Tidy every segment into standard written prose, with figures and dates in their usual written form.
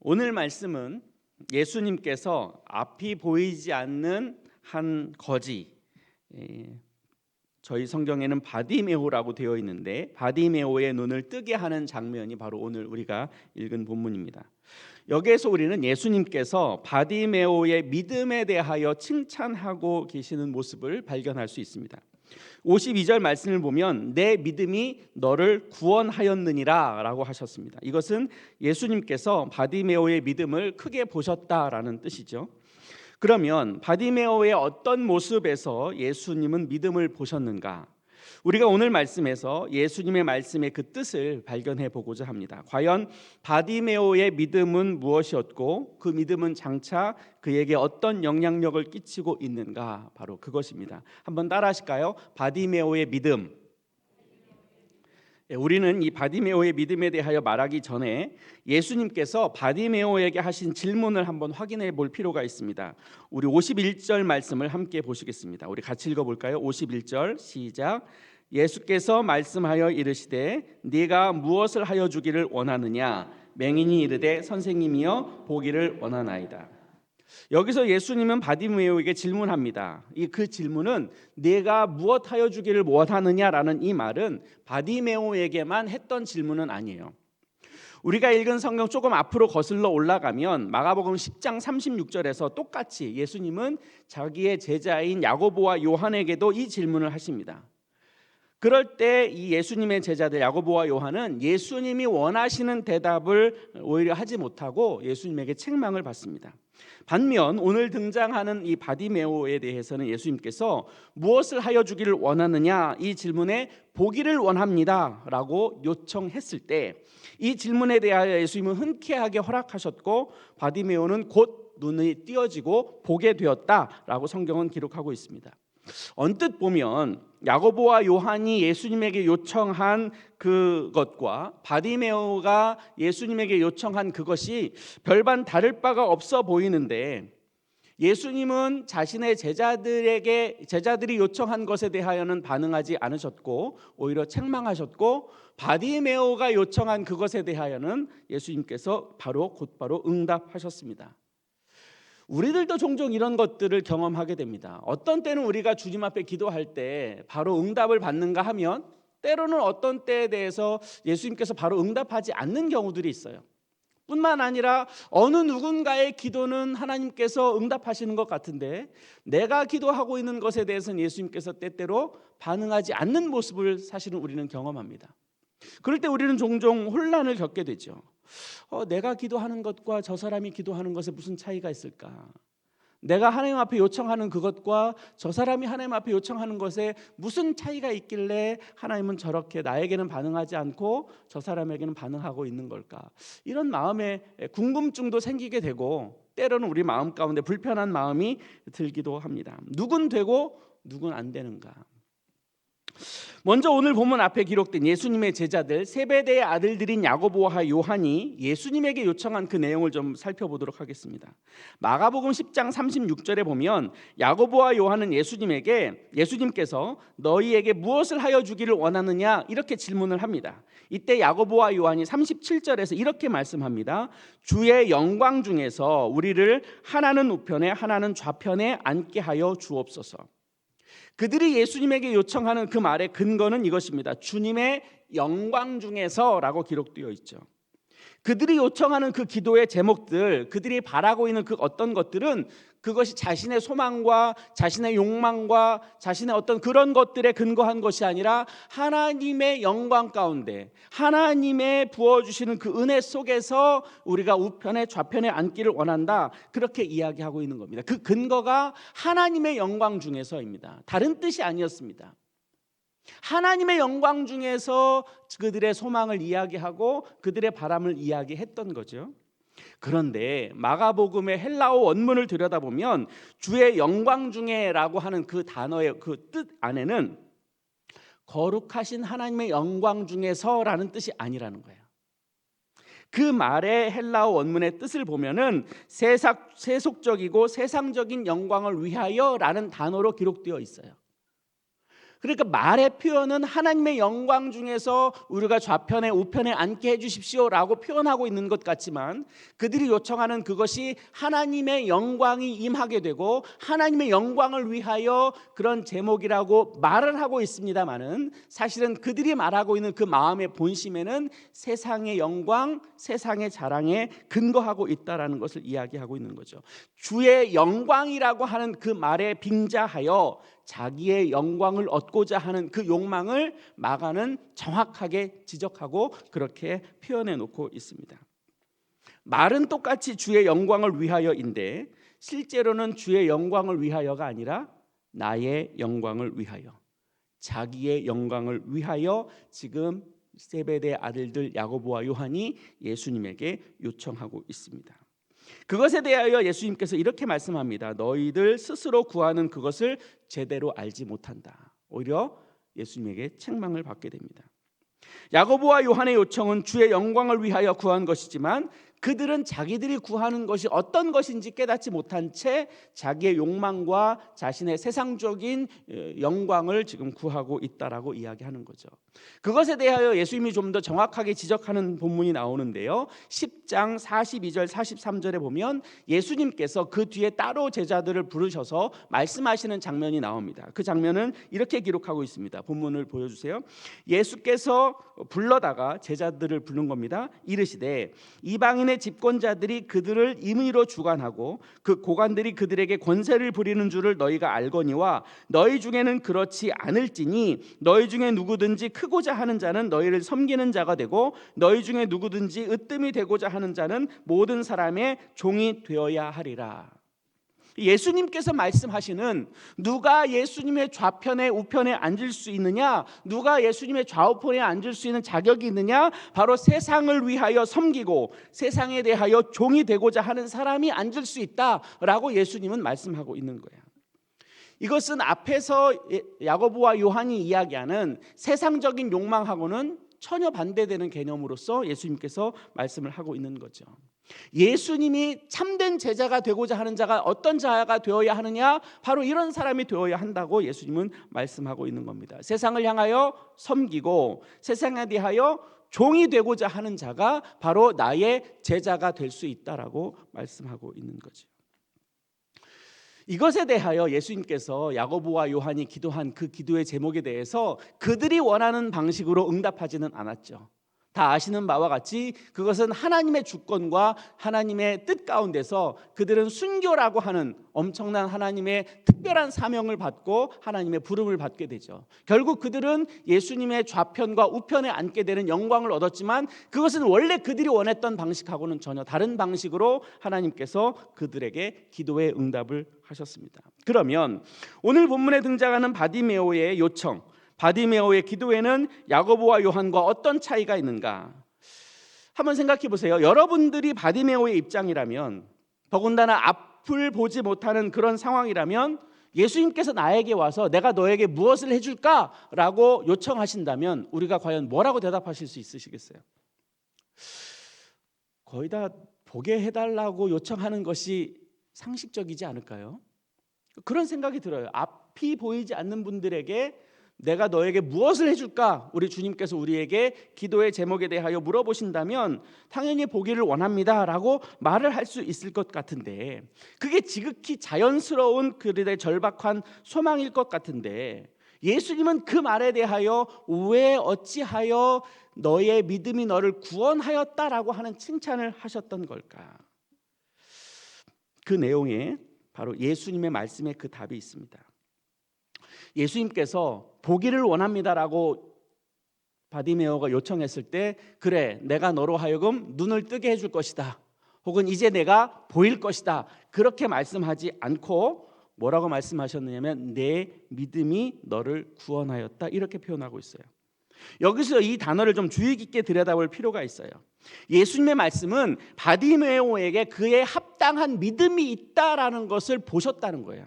오늘 말씀은 예수님께서 앞이 보이지 않는 한 거지, 저희 성경에는 바디메오라고 되어 있는데 바디메오의 눈을 뜨게 하는 장면이 바로 오늘 우리가 읽은 본문입니다. 여기에서 우리는 예수님께서 바디메오의 믿음에 대하여 칭찬하고 계시는 모습을 발견할 수 있습니다. 52절 말씀을 보면 내 믿음이 너를 구원하였느니라 라고 하셨습니다. 이것은 예수님께서 바디메오의 믿음을 크게 보셨다라는 뜻이죠. 그러면 바디메오의 어떤 모습에서 예수님은 믿음을 보셨는가? 우리가 오늘 말씀에서 예수님의 말씀의 그 뜻을 발견해 보고자 합니다. 과연 바디메오의 믿음은 무엇이었고 그 믿음은 장차 그에게 어떤 영향력을 끼치고 있는가? 바로 그것입니다. 한번 따라 하실까요? 바디메오의 믿음. 우리는 이 바디메오의 믿음에 대하여 말하기 전에 예수님께서 바디메오에게 하신 질문을 한번 확인해 볼 필요가 있습니다. 우리 51절 말씀을 함께 보시겠습니다. 우리 같이 읽어볼까요? 51절 시작. 예수께서 말씀하여 이르시되 네가 무엇을 하여 주기를 원하느냐? 맹인이 이르되 선생님이여 보기를 원하나이다. 여기서 예수님은 바디메오에게 질문합니다. 그 질문은 내가 무엇 하여 주기를 원하느냐라는 이 말은 바디메오에게만 했던 질문은 아니에요. 우리가 읽은 성경 조금 앞으로 거슬러 올라가면 마가복음 10장 36절에서 똑같이 예수님은 자기의 제자인 야고보와 요한에게도 이 질문을 하십니다. 그럴 때 이 예수님의 제자들 야고보와 요한은 예수님이 원하시는 대답을 오히려 하지 못하고 예수님에게 책망을 받습니다. 반면 오늘 등장하는 이 바디메오에 대해서는 예수님께서 무엇을 하여 주기를 원하느냐 이 질문에 보기를 원합니다 라고 요청했을 때 이 질문에 대하여 예수님은 흔쾌하게 허락하셨고 바디메오는 곧 눈이 띄어지고 보게 되었다라고 성경은 기록하고 있습니다. 언뜻 보면 야고보와 요한이 예수님에게 요청한 그것과 바디메오가 예수님에게 요청한 그것이 별반 다를 바가 없어 보이는데 예수님은 자신의 제자들이 요청한 것에 대하여는 반응하지 않으셨고 오히려 책망하셨고 바디메오가 요청한 그것에 대하여는 예수님께서 곧바로 응답하셨습니다. 우리들도 종종 이런 것들을 경험하게 됩니다. 어떤 때는 우리가 주님 앞에 기도할 때 바로 응답을 받는가 하면 때로는 어떤 때에 대해서 예수님께서 바로 응답하지 않는 경우들이 있어요. 뿐만 아니라 어느 누군가의 기도는 하나님께서 응답하시는 것 같은데 내가 기도하고 있는 것에 대해서는 예수님께서 때때로 반응하지 않는 모습을 사실은 우리는 경험합니다. 그럴 때 우리는 종종 혼란을 겪게 되죠. 내가 기도하는 것과 저 사람이 기도하는 것에 무슨 차이가 있을까? 내가 하나님 앞에 요청하는 그것과 저 사람이 하나님 앞에 요청하는 것에 무슨 차이가 있길래 하나님은 저렇게 나에게는 반응하지 않고 저 사람에게는 반응하고 있는 걸까? 이런 마음에 궁금증도 생기게 되고 때로는 우리 마음 가운데 불편한 마음이 들기도 합니다. 누군 되고 누군 안 되는가? 먼저 오늘 본문 앞에 기록된 예수님의 제자들 세베대의 아들들인 야고보와 요한이 예수님에게 요청한 그 내용을 좀 살펴보도록 하겠습니다. 마가복음 10장 36절에 보면 야고보와 요한은 예수님께서 너희에게 무엇을 하여 주기를 원하느냐 이렇게 질문을 합니다. 이때 야고보와 요한이 37절에서 이렇게 말씀합니다. 주의 영광 중에서 우리를 하나는 우편에 하나는 좌편에 앉게 하여 주옵소서. 그들이 예수님에게 요청하는 그 말의 근거는 이것입니다. 주님의 영광 중에서라고 기록되어 있죠. 그들이 요청하는 그 기도의 제목들, 그들이 바라고 있는 그 어떤 것들은 그것이 자신의 소망과 자신의 욕망과 자신의 어떤 그런 것들에 근거한 것이 아니라 하나님의 영광 가운데 하나님의 부어주시는 그 은혜 속에서 우리가 우편에 좌편에 앉기를 원한다. 그렇게 이야기하고 있는 겁니다. 그 근거가 하나님의 영광 중에서입니다. 다른 뜻이 아니었습니다. 하나님의 영광 중에서 그들의 소망을 이야기하고 그들의 바람을 이야기했던 거죠. 그런데 마가복음의 헬라어 원문을 들여다보면 주의 영광 중에라고 하는 그 단어의 그 뜻 안에는 거룩하신 하나님의 영광 중에서라는 뜻이 아니라는 거예요. 그 말의 헬라어 원문의 뜻을 보면은 세속적이고 세상적인 영광을 위하여라는 단어로 기록되어 있어요. 그러니까 말의 표현은 하나님의 영광 중에서 우리가 좌편에 우편에 앉게 해주십시오라고 표현하고 있는 것 같지만, 그들이 요청하는 그것이 하나님의 영광이 임하게 되고 하나님의 영광을 위하여 그런 제목이라고 말을 하고 있습니다마는, 사실은 그들이 말하고 있는 그 마음의 본심에는 세상의 영광, 세상의 자랑에 근거하고 있다라는 것을 이야기하고 있는 거죠. 주의 영광이라고 하는 그 말에 빙자하여 자기의 영광을 얻고자 하는 그 욕망을 마가는 정확하게 지적하고 그렇게 표현해 놓고 있습니다. 말은 똑같이 주의 영광을 위하여인데 실제로는 주의 영광을 위하여가 아니라 나의 영광을 위하여, 자기의 영광을 위하여 지금 세베대 아들들 야고보와 요한이 예수님에게 요청하고 있습니다. 그것에 대하여 예수님께서 이렇게 말씀합니다. 너희들 스스로 구하는 그것을 제대로 알지 못한다. 오히려 예수님에게 책망을 받게 됩니다. 야고보와 요한의 요청은 주의 영광을 위하여 구한 것이지만 그들은 자기들이 구하는 것이 어떤 것인지 깨닫지 못한 채 자기의 욕망과 자신의 세상적인 영광을 지금 구하고 있다라고 이야기하는 거죠. 그것에 대하여 예수님이 좀 더 정확하게 지적하는 본문이 나오는데요, 10장 42절 43절에 보면 예수님께서 그 뒤에 따로 제자들을 부르셔서 말씀하시는 장면이 나옵니다. 그 장면은 이렇게 기록하고 있습니다. 본문을 보여주세요. 예수께서 불러다가 제자들을 부른 겁니다. 이르시되 이방인의 집권자들이 그들을 임의로 주관하고 그 고관들이 그들에게 권세를 부리는 줄을 너희가 알거니와 너희 중에는 그렇지 않을지니 너희 중에 누구든지 크고자 하는 자는 너희를 섬기는 자가 되고 너희 중에 누구든지 으뜸이 되고자 하는 자는 모든 사람의 종이 되어야 하리라. 예수님께서 말씀하시는 누가 예수님의 좌편에 우편에 앉을 수 있느냐, 누가 예수님의 좌우편에 앉을 수 있는 자격이 있느냐, 바로 세상을 위하여 섬기고 세상에 대하여 종이 되고자 하는 사람이 앉을 수 있다라고 예수님은 말씀하고 있는 거예요. 이것은 앞에서 야고보와 요한이 이야기하는 세상적인 욕망하고는 전혀 반대되는 개념으로서 예수님께서 말씀을 하고 있는 거죠. 예수님이 참된 제자가 되고자 하는 자가 어떤 자가 되어야 하느냐, 바로 이런 사람이 되어야 한다고 예수님은 말씀하고 있는 겁니다. 세상을 향하여 섬기고 세상에 대하여 종이 되고자 하는 자가 바로 나의 제자가 될 수 있다라고 말씀하고 있는 거죠. 이것에 대하여 예수님께서 야고보와 요한이 기도한 그 기도의 제목에 대해서 그들이 원하는 방식으로 응답하지는 않았죠. 다 아시는 바와 같이 그것은 하나님의 주권과 하나님의 뜻 가운데서 그들은 순교라고 하는 엄청난 하나님의 특별한 사명을 받고 하나님의 부름을 받게 되죠. 결국 그들은 예수님의 좌편과 우편에 앉게 되는 영광을 얻었지만 그것은 원래 그들이 원했던 방식하고는 전혀 다른 방식으로 하나님께서 그들에게 기도의 응답을 하셨습니다. 그러면 오늘 본문에 등장하는 바디메오의 요청, 바디메오의 기도에는 야고보와 요한과 어떤 차이가 있는가? 한번 생각해 보세요. 여러분들이 바디메오의 입장이라면, 더군다나 앞을 보지 못하는 그런 상황이라면 예수님께서 나에게 와서 내가 너에게 무엇을 해줄까? 라고 요청하신다면 우리가 과연 뭐라고 대답하실 수 있으시겠어요? 거의 다 보게 해달라고 요청하는 것이 상식적이지 않을까요? 그런 생각이 들어요. 앞이 보이지 않는 분들에게 내가 너에게 무엇을 해줄까? 우리 주님께서 우리에게 기도의 제목에 대하여 물어보신다면 당연히 보기를 원합니다라고 말을 할 수 있을 것 같은데, 그게 지극히 자연스러운 그들의 절박한 소망일 것 같은데, 예수님은 그 말에 대하여 왜 어찌하여 너의 믿음이 너를 구원하였다라고 하는 칭찬을 하셨던 걸까? 그 내용에 바로 예수님의 말씀에 그 답이 있습니다. 예수님께서 보기를 원합니다라고 바디메오가 요청했을 때, 그래 내가 너로 하여금 눈을 뜨게 해줄 것이다, 혹은 이제 내가 보일 것이다, 그렇게 말씀하지 않고 뭐라고 말씀하셨느냐면 내 믿음이 너를 구원하였다, 이렇게 표현하고 있어요. 여기서 이 단어를 좀 주의 깊게 들여다볼 필요가 있어요. 예수님의 말씀은 바디메오에게 그의 합당한 믿음이 있다라는 것을 보셨다는 거예요.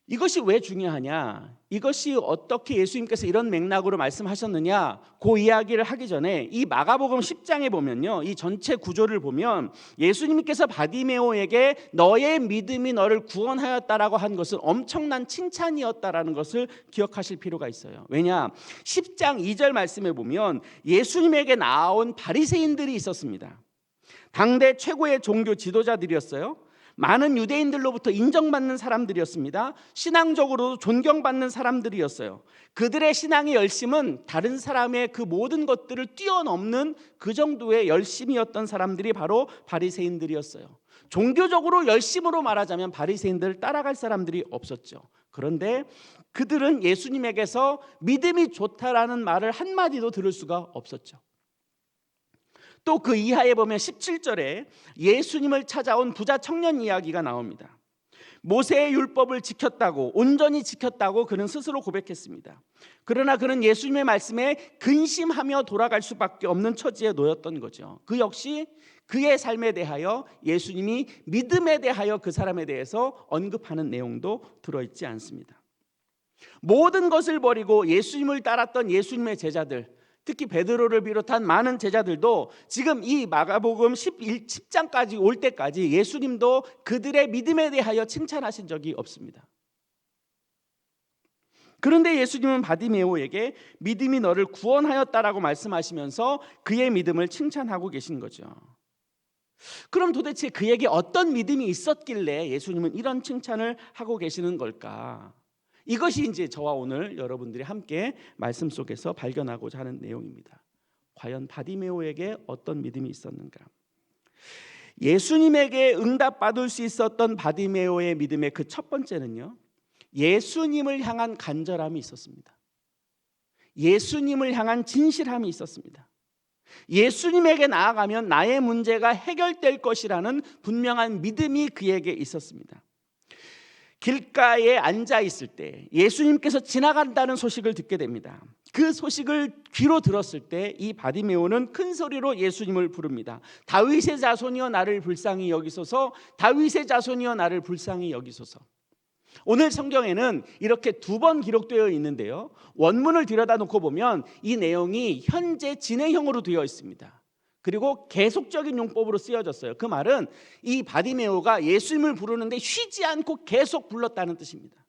이것이 왜 중요하냐? 이것이 어떻게 예수님께서 이런 맥락으로 말씀하셨느냐? 그 이야기를 하기 전에 이 마가복음 10장에 보면요, 이 전체 구조를 보면 예수님께서 바디메오에게 너의 믿음이 너를 구원하였다라고 한 것은 엄청난 칭찬이었다라는 것을 기억하실 필요가 있어요. 왜냐? 10장 2절 말씀에 보면 예수님에게 나온 바리새인들이 있었습니다. 당대 최고의 종교 지도자들이었어요. 많은 유대인들로부터 인정받는 사람들이었습니다. 신앙적으로도 존경받는 사람들이었어요. 그들의 신앙의 열심은 다른 사람의 그 모든 것들을 뛰어넘는 그 정도의 열심이었던 사람들이 바로 바리새인들이었어요. 종교적으로 열심으로 말하자면 바리새인들을 따라갈 사람들이 없었죠. 그런데 그들은 예수님에게서 믿음이 좋다라는 말을 한마디도 들을 수가 없었죠. 또 그 이하에 보면 17절에 예수님을 찾아온 부자 청년 이야기가 나옵니다. 모세의 율법을 지켰다고, 온전히 지켰다고 그는 스스로 고백했습니다. 그러나 그는 예수님의 말씀에 근심하며 돌아갈 수밖에 없는 처지에 놓였던 거죠. 그 역시 그의 삶에 대하여 예수님이 믿음에 대하여 그 사람에 대해서 언급하는 내용도 들어있지 않습니다. 모든 것을 버리고 예수님을 따랐던 예수님의 제자들, 특히 베드로를 비롯한 많은 제자들도 지금 이 마가복음 10장까지 올 때까지 예수님도 그들의 믿음에 대하여 칭찬하신 적이 없습니다. 그런데 예수님은 바디메오에게 믿음이 너를 구원하였다라고 말씀하시면서 그의 믿음을 칭찬하고 계신 거죠. 그럼 도대체 그에게 어떤 믿음이 있었길래 예수님은 이런 칭찬을 하고 계시는 걸까? 이것이 이제 저와 오늘 여러분들이 함께 말씀 속에서 발견하고자 하는 내용입니다. 과연 바디메오에게 어떤 믿음이 있었는가? 예수님에게 응답받을 수 있었던 바디메오의 믿음의 그 첫 번째는요, 예수님을 향한 간절함이 있었습니다. 예수님을 향한 진실함이 있었습니다. 예수님에게 나아가면 나의 문제가 해결될 것이라는 분명한 믿음이 그에게 있었습니다. 길가에 앉아 있을 때 예수님께서 지나간다는 소식을 듣게 됩니다. 그 소식을 귀로 들었을 때 이 바디메오는 큰 소리로 예수님을 부릅니다. 다윗의 자손이여 나를 불쌍히 여기소서, 다윗의 자손이여 나를 불쌍히 여기소서. 오늘 성경에는 이렇게 두 번 기록되어 있는데요, 원문을 들여다놓고 보면 이 내용이 현재 진행형으로 되어 있습니다. 그리고 계속적인 용법으로 쓰여졌어요. 그 말은 이 바디메오가 예수님을 부르는데 쉬지 않고 계속 불렀다는 뜻입니다.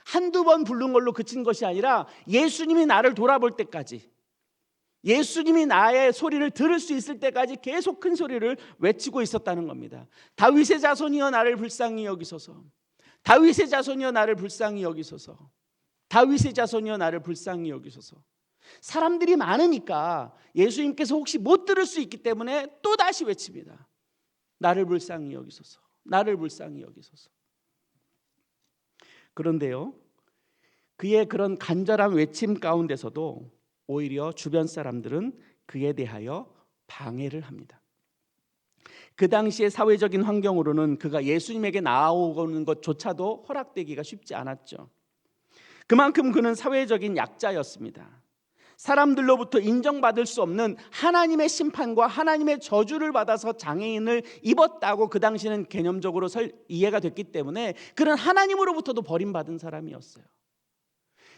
한두 번 부른 걸로 그친 것이 아니라 예수님이 나를 돌아볼 때까지, 예수님이 나의 소리를 들을 수 있을 때까지 계속 큰 소리를 외치고 있었다는 겁니다. 다윗의 자손이여 나를 불쌍히 여기소서, 다윗의 자손이여 나를 불쌍히 여기소서, 다윗의 자손이여 나를 불쌍히 여기소서. 사람들이 많으니까 예수님께서 혹시 못 들을 수 있기 때문에 또 다시 외칩니다. 나를 불쌍히 여기소서, 나를 불쌍히 여기소서. 그런데요, 그의 그런 간절한 외침 가운데서도 오히려 주변 사람들은 그에 대하여 방해를 합니다. 그 당시의 사회적인 환경으로는 그가 예수님에게 나아오는 것조차도 허락되기가 쉽지 않았죠. 그만큼 그는 사회적인 약자였습니다. 사람들로부터 인정받을 수 없는 하나님의 심판과 하나님의 저주를 받아서 장애인을 입었다고 그 당시는 개념적으로 이해가 됐기 때문에 그는 하나님으로부터도 버림받은 사람이었어요.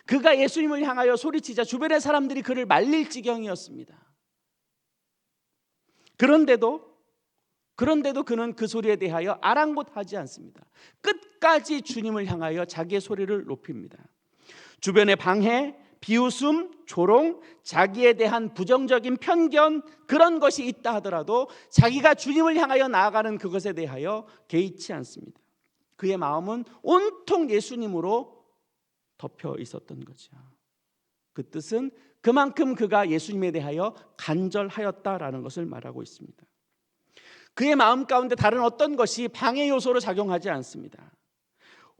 그가 예수님을 향하여 소리치자 주변의 사람들이 그를 말릴 지경이었습니다. 그런데도 그는 그 소리에 대하여 아랑곳하지 않습니다. 끝까지 주님을 향하여 자기의 소리를 높입니다. 주변의 방해, 비웃음, 조롱, 자기에 대한 부정적인 편견, 그런 것이 있다 하더라도 자기가 주님을 향하여 나아가는 그것에 대하여 개의치 않습니다. 그의 마음은 온통 예수님으로 덮여 있었던 거죠. 그 뜻은 그만큼 그가 예수님에 대하여 간절하였다라는 것을 말하고 있습니다. 그의 마음 가운데 다른 어떤 것이 방해 요소로 작용하지 않습니다.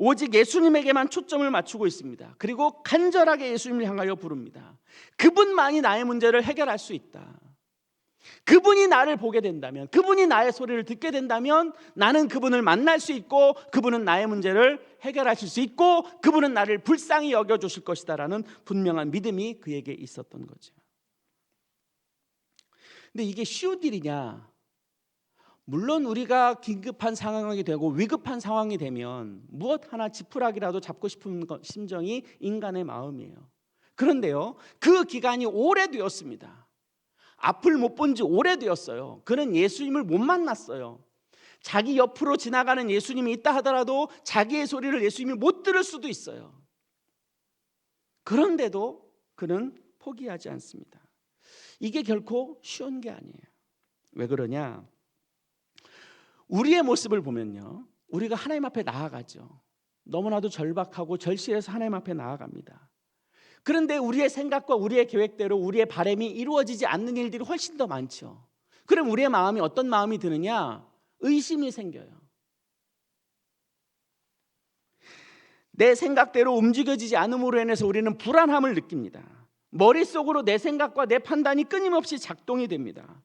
오직 예수님에게만 초점을 맞추고 있습니다. 그리고 간절하게 예수님을 향하여 부릅니다. 그분만이 나의 문제를 해결할 수 있다. 그분이 나를 보게 된다면, 그분이 나의 소리를 듣게 된다면 나는 그분을 만날 수 있고 그분은 나의 문제를 해결하실 수 있고 그분은 나를 불쌍히 여겨주실 것이다라는 분명한 믿음이 그에게 있었던 거죠. 근데 이게 쉬운 일이냐? 물론 우리가 긴급한 상황이 되고 위급한 상황이 되면 무엇 하나 지푸라기라도 잡고 싶은 심정이 인간의 마음이에요. 그런데요, 그 기간이 오래되었습니다. 앞을 못 본 지 오래되었어요. 그는 예수님을 못 만났어요. 자기 옆으로 지나가는 예수님이 있다 하더라도 자기의 소리를 예수님이 못 들을 수도 있어요. 그런데도 그는 포기하지 않습니다. 이게 결코 쉬운 게 아니에요. 왜 그러냐? 우리의 모습을 보면요, 우리가 하나님 앞에 나아가죠. 너무나도 절박하고 절실해서 하나님 앞에 나아갑니다. 그런데 우리의 생각과 우리의 계획대로 우리의 바람이 이루어지지 않는 일들이 훨씬 더 많죠. 그럼 우리의 마음이 어떤 마음이 드느냐? 의심이 생겨요. 내 생각대로 움직여지지 않음으로 인해서 우리는 불안함을 느낍니다. 머릿속으로 내 생각과 내 판단이 끊임없이 작동이 됩니다.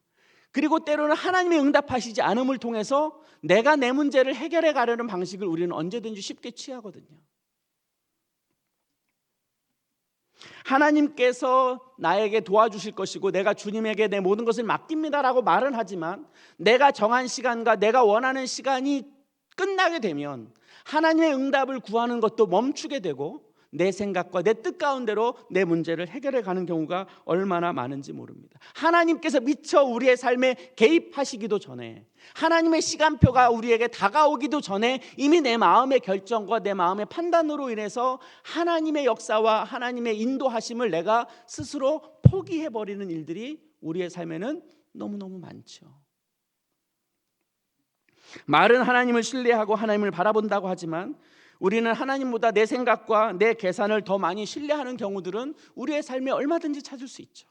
그리고 때로는 하나님의 응답하시지 않음을 통해서 내가 내 문제를 해결해 가려는 방식을 우리는 언제든지 쉽게 취하거든요. 하나님께서 나에게 도와주실 것이고 내가 주님에게 내 모든 것을 맡깁니다라고 말은 하지만 내가 정한 시간과 내가 원하는 시간이 끝나게 되면 하나님의 응답을 구하는 것도 멈추게 되고 내 생각과 내 뜻 가운데로 내 문제를 해결해 가는 경우가 얼마나 많은지 모릅니다. 하나님께서 미처 우리의 삶에 개입하시기도 전에, 하나님의 시간표가 우리에게 다가오기도 전에 이미 내 마음의 결정과 내 마음의 판단으로 인해서 하나님의 역사와 하나님의 인도하심을 내가 스스로 포기해버리는 일들이 우리의 삶에는 너무너무 많죠. 말은 하나님을 신뢰하고 하나님을 바라본다고 하지만 우리는 하나님보다 내 생각과 내 계산을 더 많이 신뢰하는 경우들은 우리의 삶에 얼마든지 찾을 수 있죠.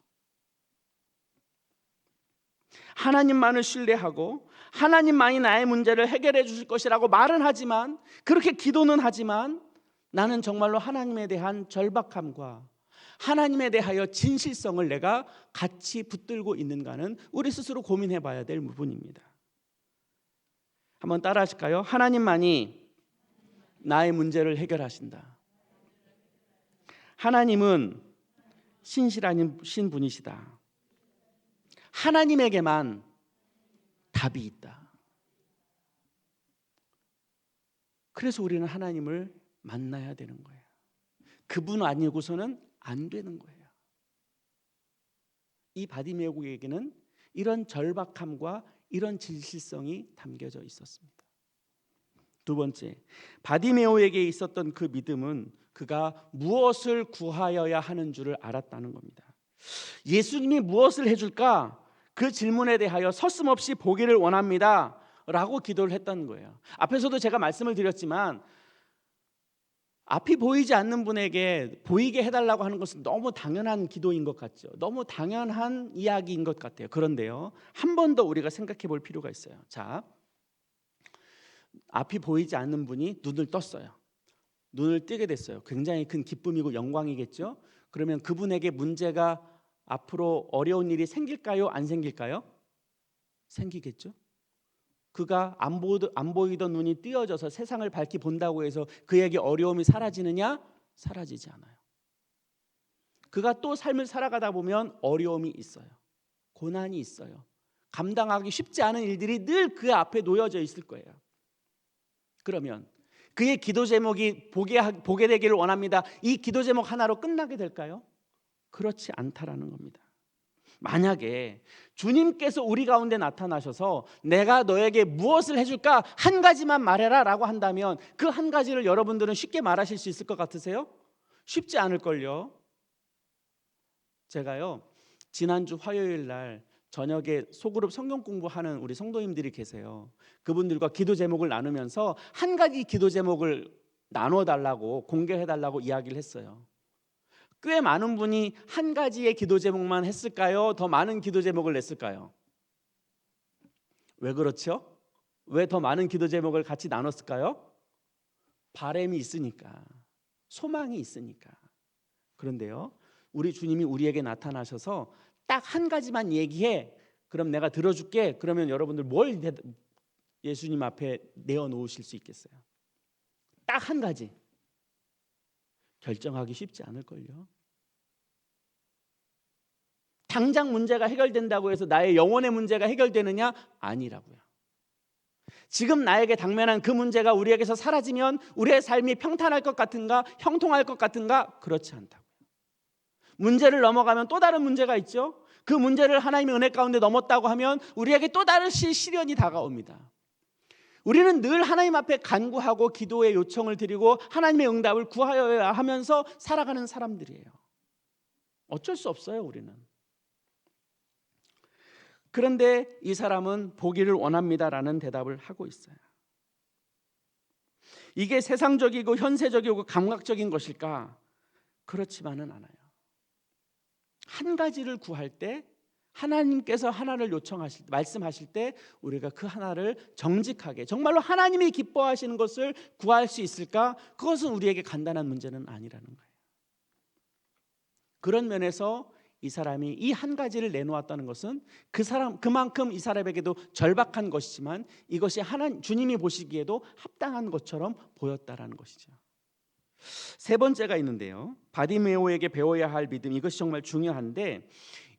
하나님만을 신뢰하고 하나님만이 나의 문제를 해결해 주실 것이라고 말은 하지만, 그렇게 기도는 하지만 나는 정말로 하나님에 대한 절박함과 하나님에 대하여 진실성을 내가 같이 붙들고 있는가는 우리 스스로 고민해 봐야 될 부분입니다. 한번 따라 하실까요? 하나님만이 나의 문제를 해결하신다. 하나님은 신실하신 분이시다. 하나님에게만 답이 있다. 그래서 우리는 하나님을 만나야 되는 거예요. 그분 아니고서는 안 되는 거예요. 이 바디메오에게는 이런 절박함과 이런 진실성이 담겨져 있었습니다. 두 번째, 바디메오에게 있었던 그 믿음은 그가 무엇을 구하여야 하는 줄을 알았다는 겁니다. 예수님이 무엇을 해줄까? 그 질문에 대하여 서슴없이 보기를 원합니다 라고 기도를 했다는 거예요. 앞에서도 제가 말씀을 드렸지만 앞이 보이지 않는 분에게 보이게 해달라고 하는 것은 너무 당연한 기도인 것 같죠. 너무 당연한 이야기인 것 같아요. 그런데요, 한 번 더 우리가 생각해 볼 필요가 있어요. 자, 앞이 보이지 않는 분이 눈을 떴어요. 눈을 뜨게 됐어요. 굉장히 큰 기쁨이고 영광이겠죠. 그러면 그분에게 문제가 앞으로 어려운 일이 생길까요? 안 생길까요? 생기겠죠. 그가 안 보이던 눈이 띄어져서 세상을 밝히 본다고 해서 그에게 어려움이 사라지느냐? 사라지지 않아요. 그가 또 삶을 살아가다 보면 어려움이 있어요. 고난이 있어요. 감당하기 쉽지 않은 일들이 늘 그 앞에 놓여져 있을 거예요. 그러면 그의 기도 제목이 보게 되기를 원합니다. 이 기도 제목 하나로 끝나게 될까요? 그렇지 않다라는 겁니다. 만약에 주님께서 우리 가운데 나타나셔서 내가 너에게 무엇을 해줄까? 한 가지만 말해라 라고 한다면 그 한 가지를 여러분들은 쉽게 말하실 수 있을 것 같으세요? 쉽지 않을걸요. 제가요, 지난주 화요일 날 저녁에 소그룹 성경 공부하는 우리 성도님들이 계세요. 그분들과 기도 제목을 나누면서 한 가지 기도 제목을 나눠달라고 공개해달라고 이야기를 했어요. 꽤 많은 분이 한 가지의 기도 제목만 했을까요? 더 많은 기도 제목을 냈을까요? 왜 그렇죠? 왜 더 많은 기도 제목을 같이 나눴을까요? 바람이 있으니까, 소망이 있으니까. 그런데요, 우리 주님이 우리에게 나타나셔서 딱 한 가지만 얘기해. 그럼 내가 들어줄게. 그러면 여러분들 뭘 예수님 앞에 내어놓으실 수 있겠어요? 딱 한 가지. 결정하기 쉽지 않을걸요. 당장 문제가 해결된다고 해서 나의 영혼의 문제가 해결되느냐? 아니라고요. 지금 나에게 당면한 그 문제가 우리에게서 사라지면 우리의 삶이 평탄할 것 같은가? 형통할 것 같은가? 그렇지 않다고요. 문제를 넘어가면 또 다른 문제가 있죠. 그 문제를 하나님의 은혜 가운데 넘었다고 하면 우리에게 또 다른 시련이 다가옵니다. 우리는 늘 하나님 앞에 간구하고 기도의 요청을 드리고 하나님의 응답을 구하여야 하면서 살아가는 사람들이에요. 어쩔 수 없어요, 우리는. 그런데 이 사람은 보기를 원합니다라는 대답을 하고 있어요. 이게 세상적이고 현세적이고 감각적인 것일까? 그렇지만은 않아요. 한 가지를 구할 때 하나님께서 하나를 요청하실 때, 말씀하실 때 우리가 그 하나를 정직하게 정말로 하나님이 기뻐하시는 것을 구할 수 있을까? 그것은 우리에게 간단한 문제는 아니라는 거예요. 그런 면에서 이 사람이 이 한 가지를 내놓았다는 것은 그만큼 이 사람에게도 절박한 것이지만 이것이 주님이 보시기에도 합당한 것처럼 보였다라는 것이죠. 세 번째가 있는데요. 바디메오에게 배워야 할 믿음, 이것이 정말 중요한데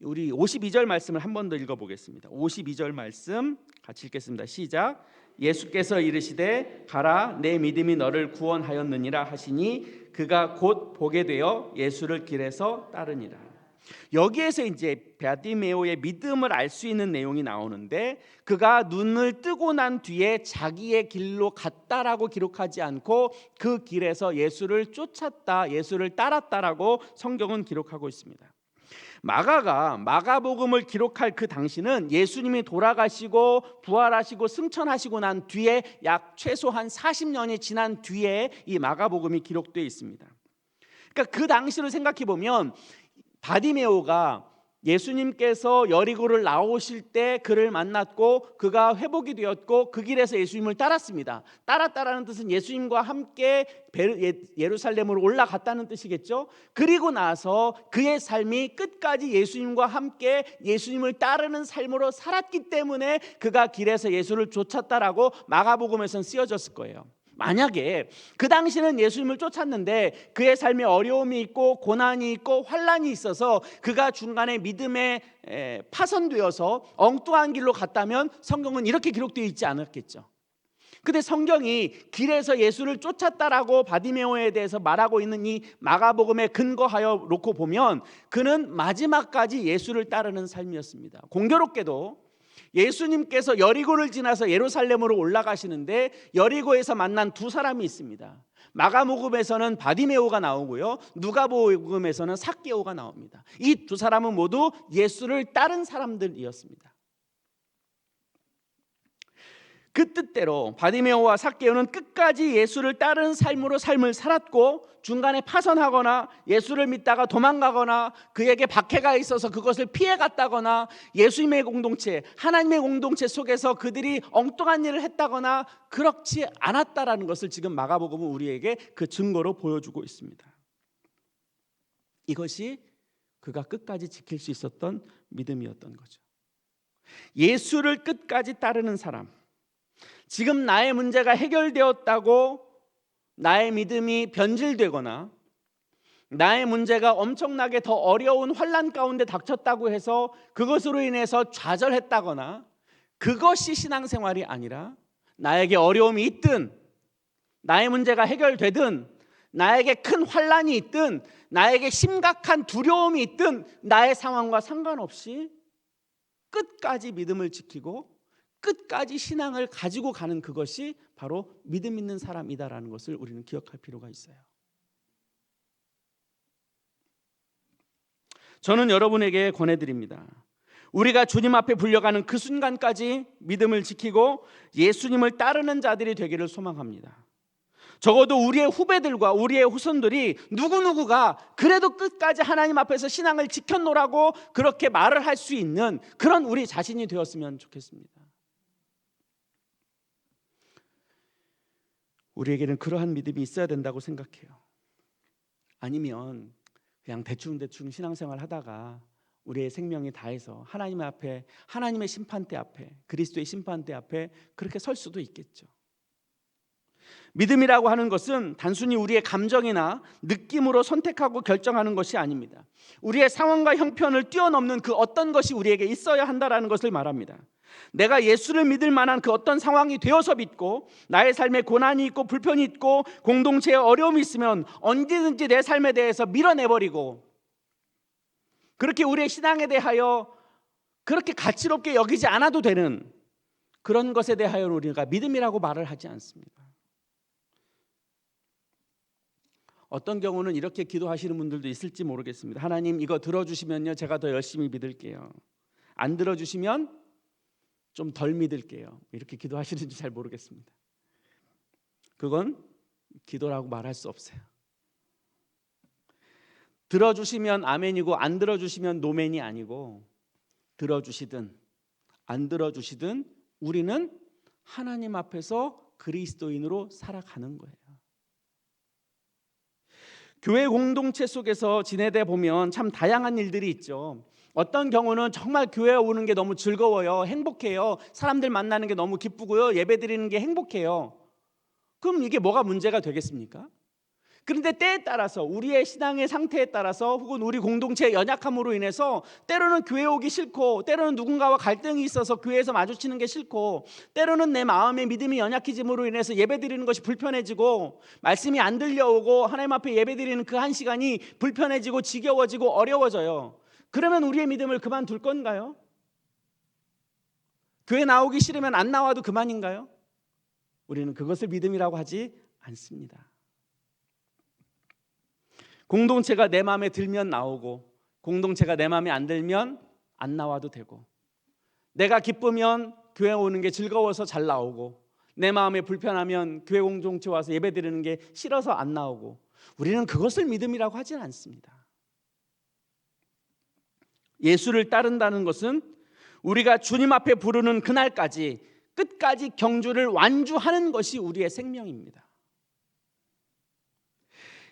우리 52절 말씀을 한 번 더 읽어보겠습니다. 52절 말씀 같이 읽겠습니다. 시작. 예수께서 이르시되 가라, 내 믿음이 너를 구원하였느니라 하시니 그가 곧 보게 되어 예수를 길에서 따르니라. 여기에서 이제 바디메오의 믿음을 알 수 있는 내용이 나오는데 그가 눈을 뜨고 난 뒤에 자기의 길로 갔다라고 기록하지 않고 그 길에서 예수를 쫓았다, 예수를 따랐다라고 성경은 기록하고 있습니다. 마가가 마가복음을 기록할 그 당시는 예수님이 돌아가시고 부활하시고 승천하시고 난 뒤에 약 최소한 40년이 지난 뒤에 이 마가복음이 기록되어 있습니다. 그러니까 그 당시를 생각해 보면 바디메오가 예수님께서 여리고를 나오실 때 그를 만났고 그가 회복이 되었고 그 길에서 예수님을 따랐습니다. 따랐다라는 뜻은 예수님과 함께 예루살렘으로 올라갔다는 뜻이겠죠. 그리고 나서 그의 삶이 끝까지 예수님과 함께 예수님을 따르는 삶으로 살았기 때문에 그가 길에서 예수를 쫓았다라고 마가복음에서는 쓰여졌을 거예요. 만약에 그 당시는 예수님을 쫓았는데 그의 삶에 어려움이 있고 고난이 있고 환난이 있어서 그가 중간에 믿음에 파손되어서 엉뚱한 길로 갔다면 성경은 이렇게 기록되어 있지 않았겠죠. 근데 성경이 길에서 예수를 쫓았다라고 바디메오에 대해서 말하고 있는 이 마가복음에 근거하여 놓고 보면 그는 마지막까지 예수를 따르는 삶이었습니다. 공교롭게도 예수님께서 여리고를 지나서 예루살렘으로 올라가시는데 여리고에서 만난 두 사람이 있습니다. 마가복음에서는 바디메오가 나오고요, 누가복음에서는 삭개오가 나옵니다. 이 두 사람은 모두 예수를 따른 사람들이었습니다. 그 뜻대로 바디메오와 삭개오는 끝까지 예수를 따르는 삶으로 삶을 살았고 중간에 파선하거나 예수를 믿다가 도망가거나 그에게 박해가 있어서 그것을 피해갔다거나 예수님의 공동체, 하나님의 공동체 속에서 그들이 엉뚱한 일을 했다거나 그렇지 않았다라는 것을 지금 마가복음은 우리에게 그 증거로 보여주고 있습니다. 이것이 그가 끝까지 지킬 수 있었던 믿음이었던 거죠. 예수를 끝까지 따르는 사람, 지금 나의 문제가 해결되었다고 나의 믿음이 변질되거나 나의 문제가 엄청나게 더 어려운 환난 가운데 닥쳤다고 해서 그것으로 인해서 좌절했다거나 그것이 신앙생활이 아니라 나에게 어려움이 있든 나의 문제가 해결되든 나에게 큰 환난이 있든 나에게 심각한 두려움이 있든 나의 상황과 상관없이 끝까지 믿음을 지키고 끝까지 신앙을 가지고 가는 그것이 바로 믿음 있는 사람이다라는 것을 우리는 기억할 필요가 있어요. 저는 여러분에게 권해드립니다. 우리가 주님 앞에 불려가는 그 순간까지 믿음을 지키고 예수님을 따르는 자들이 되기를 소망합니다. 적어도 우리의 후배들과 우리의 후손들이 누구누구가 그래도 끝까지 하나님 앞에서 신앙을 지켜놓으라고 그렇게 말을 할 수 있는 그런 우리 자신이 되었으면 좋겠습니다. 우리에게는 그러한 믿음이 있어야 된다고 생각해요. 아니면 그냥 대충 신앙생활 하다가 우리의 생명이 다해서 하나님 앞에, 하나님의 심판대 앞에, 그리스도의 심판대 앞에 그렇게 설 수도 있겠죠. 믿음이라고 하는 것은 단순히 우리의 감정이나 느낌으로 선택하고 결정하는 것이 아닙니다. 우리의 상황과 형편을 뛰어넘는 그 어떤 것이 우리에게 있어야 한다라는 것을 말합니다. 내가 예수를 믿을 만한 그 어떤 상황이 되어서 믿고, 나의 삶에 고난이 있고 불편이 있고 공동체에 어려움이 있으면 언제든지 내 삶에 대해서 밀어내버리고, 그렇게 우리의 신앙에 대하여 그렇게 가치롭게 여기지 않아도 되는 그런 것에 대하여 우리가 믿음이라고 말을 하지 않습니다. 어떤 경우는 이렇게 기도하시는 분들도 있을지 모르겠습니다. 하나님, 이거 들어주시면요 제가 더 열심히 믿을게요. 안 들어주시면 좀 덜 믿을게요. 이렇게 기도하시는지 잘 모르겠습니다. 그건 기도라고 말할 수 없어요. 들어주시면 아멘이고 안 들어주시면 노멘이 아니고, 들어주시든 안 들어주시든 우리는 하나님 앞에서 그리스도인으로 살아가는 거예요. 교회 공동체 속에서 지내다 보면 참 다양한 일들이 있죠. 어떤 경우는 정말 교회에 오는 게 너무 즐거워요. 행복해요. 사람들 만나는 게 너무 기쁘고요. 예배 드리는 게 행복해요. 그럼 이게 뭐가 문제가 되겠습니까? 그런데 때에 따라서, 우리의 신앙의 상태에 따라서, 혹은 우리 공동체의 연약함으로 인해서 때로는 교회 오기 싫고, 때로는 누군가와 갈등이 있어서 교회에서 마주치는 게 싫고, 때로는 내 마음의 믿음이 연약해짐으로 인해서 예배 드리는 것이 불편해지고, 말씀이 안 들려오고 하나님 앞에 예배 드리는 그 한 시간이 불편해지고 지겨워지고 어려워져요. 그러면 우리의 믿음을 그만둘 건가요? 교회 나오기 싫으면 안 나와도 그만인가요? 우리는 그것을 믿음이라고 하지 않습니다. 공동체가 내 마음에 들면 나오고, 공동체가 내 마음에 안 들면 안 나와도 되고, 내가 기쁘면 교회 오는 게 즐거워서 잘 나오고, 내 마음에 불편하면 교회 공동체 와서 예배 드리는 게 싫어서 안 나오고, 우리는 그것을 믿음이라고 하지는 않습니다. 예수를 따른다는 것은 우리가 주님 앞에 부르는 그날까지 끝까지 경주를 완주하는 것이 우리의 생명입니다.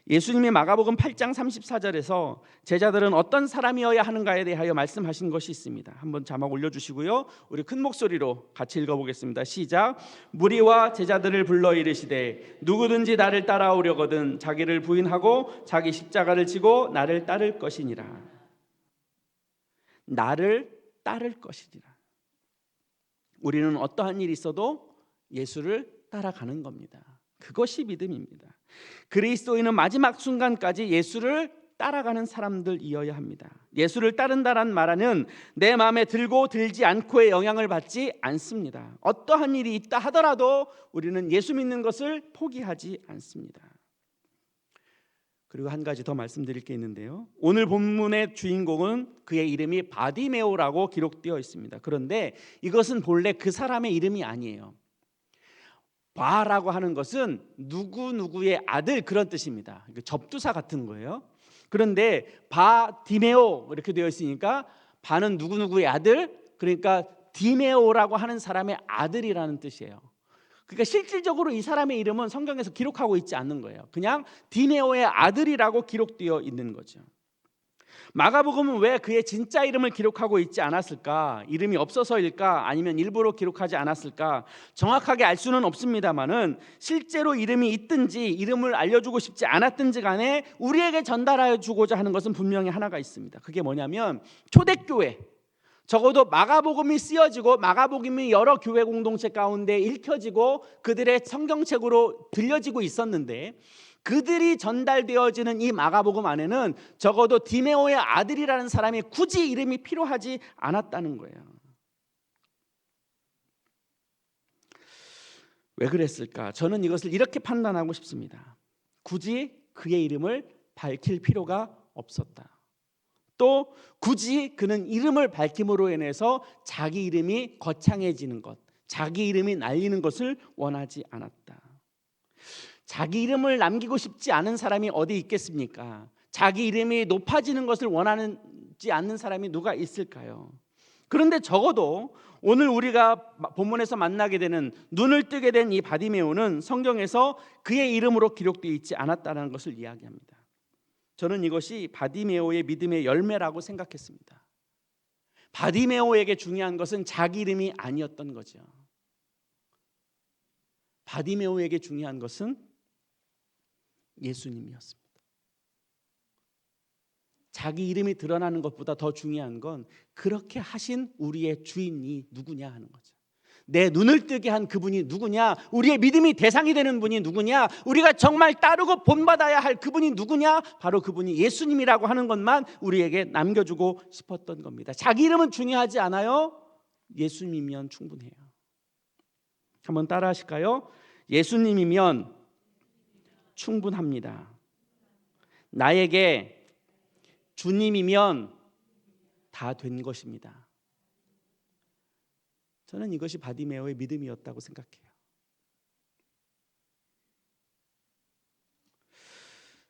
예수님이 마가복음 8장 34절에서 제자들은 어떤 사람이어야 하는가에 대하여 말씀하신 것이 있습니다. 한번 자막 올려주시고요, 우리 큰 목소리로 같이 읽어보겠습니다. 시작. 무리와 제자들을 불러 이르시되 누구든지 나를 따라오려거든 자기를 부인하고 자기 십자가를 지고 나를 따를 것이니라. 나를 따를 것이니라. 우리는 어떠한 일이 있어도 예수를 따라가는 겁니다. 그것이 믿음입니다. 그리스도인은 마지막 순간까지 예수를 따라가는 사람들이어야 합니다. 예수를 따른다는 말은 내 마음에 들고 들지 않고의 영향을 받지 않습니다. 어떠한 일이 있다 하더라도 우리는 예수 믿는 것을 포기하지 않습니다. 그리고 한 가지 더 말씀드릴 게 있는데요, 오늘 본문의 주인공은 그의 이름이 바디메오라고 기록되어 있습니다. 그런데 이것은 본래 그 사람의 이름이 아니에요. 바라고 하는 것은 누구누구의 아들, 그런 뜻입니다. 접두사 같은 거예요. 그런데 바디메오 이렇게 되어 있으니까 바는 누구누구의 아들, 그러니까 디메오라고 하는 사람의 아들이라는 뜻이에요. 그러니까 실질적으로 이 사람의 이름은 성경에서 기록하고 있지 않는 거예요. 그냥 디메오의 아들이라고 기록되어 있는 거죠. 마가복음은 왜 그의 진짜 이름을 기록하고 있지 않았을까? 이름이 없어서일까? 아니면 일부러 기록하지 않았을까? 정확하게 알 수는 없습니다만은 실제로 이름이 있든지 이름을 알려주고 싶지 않았든지 간에 우리에게 전달해 주고자 하는 것은 분명히 하나가 있습니다. 그게 뭐냐면 초대교회, 적어도 마가복음이 쓰여지고 마가복음이 여러 교회 공동체 가운데 읽혀지고 그들의 성경책으로 들려지고 있었는데, 그들이 전달되어지는 이 마가복음 안에는 적어도 디메오의 아들이라는 사람이 굳이 이름이 필요하지 않았다는 거예요. 왜 그랬을까? 저는 이것을 이렇게 판단하고 싶습니다. 굳이 그의 이름을 밝힐 필요가 없었다. 또 굳이 그는 이름을 밝힘으로 인해서 자기 이름이 거창해지는 것, 자기 이름이 날리는 것을 원하지 않았다. 자기 이름을 남기고 싶지 않은 사람이 어디 있겠습니까? 자기 이름이 높아지는 것을 원하지 않는 사람이 누가 있을까요? 그런데 적어도 오늘 우리가 본문에서 만나게 되는, 눈을 뜨게 된 이 바디메오는 성경에서 그의 이름으로 기록되어 있지 않았다는 것을 이야기합니다. 저는 이것이 바디메오의 믿음의 열매라고 생각했습니다. 바디메오에게 중요한 것은 자기 이름이 아니었던 거죠. 바디메오에게 중요한 것은 예수님이었습니다. 자기 이름이 드러나는 것보다 더 중요한 건 그렇게 하신 우리의 주인이 누구냐 하는 거죠. 내 눈을 뜨게 한 그분이 누구냐, 우리의 믿음이 대상이 되는 분이 누구냐, 우리가 정말 따르고 본받아야 할 그분이 누구냐, 바로 그분이 예수님이라고 하는 것만 우리에게 남겨주고 싶었던 겁니다. 자기 이름은 중요하지 않아요. 예수님이면 충분해요. 한번 따라 하실까요? 예수님이면 충분합니다. 나에게 주님이면 다 된 것입니다. 저는 이것이 바디메오의 믿음이었다고 생각해요.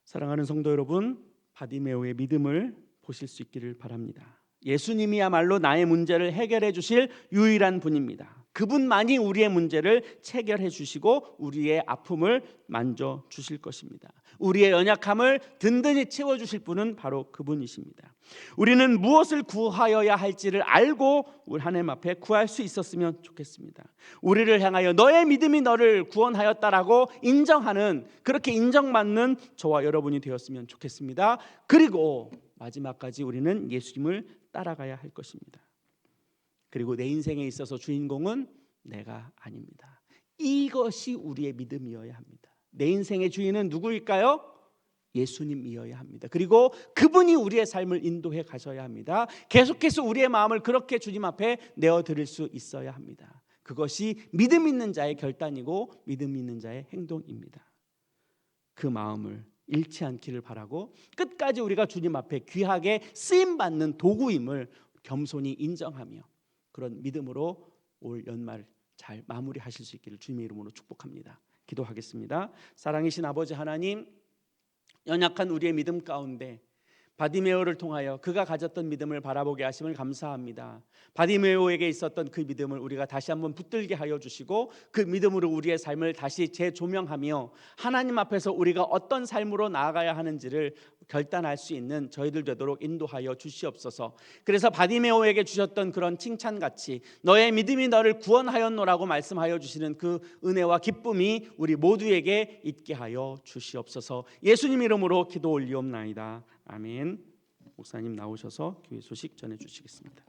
사랑하는 성도 여러분, 바디메오의 믿음을 보실 수 있기를 바랍니다. 예수님이야말로 나의 문제를 해결해 주실 유일한 분입니다. 그분만이 우리의 문제를 체결해 주시고 우리의 아픔을 만져 주실 것입니다. 우리의 연약함을 든든히 채워 주실 분은 바로 그분이십니다. 우리는 무엇을 구하여야 할지를 알고 우리 하나님 앞에 구할 수 있었으면 좋겠습니다. 우리를 향하여 너의 믿음이 너를 구원하였다라고 인정하는, 그렇게 인정받는 저와 여러분이 되었으면 좋겠습니다. 그리고 마지막까지 우리는 예수님을 따라가야 할 것입니다. 그리고 내 인생에 있어서 주인공은 내가 아닙니다. 이것이 우리의 믿음이어야 합니다. 내 인생의 주인은 누구일까요? 예수님이어야 합니다. 그리고 그분이 우리의 삶을 인도해 가셔야 합니다. 계속해서 우리의 마음을 그렇게 주님 앞에 내어드릴 수 있어야 합니다. 그것이 믿음 있는 자의 결단이고 믿음 있는 자의 행동입니다. 그 마음을 잃지 않기를 바라고 끝까지 우리가 주님 앞에 귀하게 쓰임받는 도구임을 겸손히 인정하며 그런 믿음으로 올 연말 잘 마무리하실 수 있기를 주님의 이름으로 축복합니다. 기도하겠습니다. 사랑이신 아버지 하나님, 연약한 우리의 믿음 가운데 바디메오를 통하여 그가 가졌던 믿음을 바라보게 하심을 감사합니다. 바디메오에게 있었던 그 믿음을 우리가 다시 한번 붙들게 하여 주시고 그 믿음으로 우리의 삶을 다시 재조명하며 하나님 앞에서 우리가 어떤 삶으로 나아가야 하는지를 결단할 수 있는 저희들 되도록 인도하여 주시옵소서. 그래서 바디메오에게 주셨던 그런 칭찬같이 너의 믿음이 너를 구원하였노라고 말씀하여 주시는 그 은혜와 기쁨이 우리 모두에게 있게 하여 주시옵소서. 예수님 이름으로 기도 올리옵나이다. 아멘. 목사님 나오셔서 교회 소식 전해 주시겠습니다.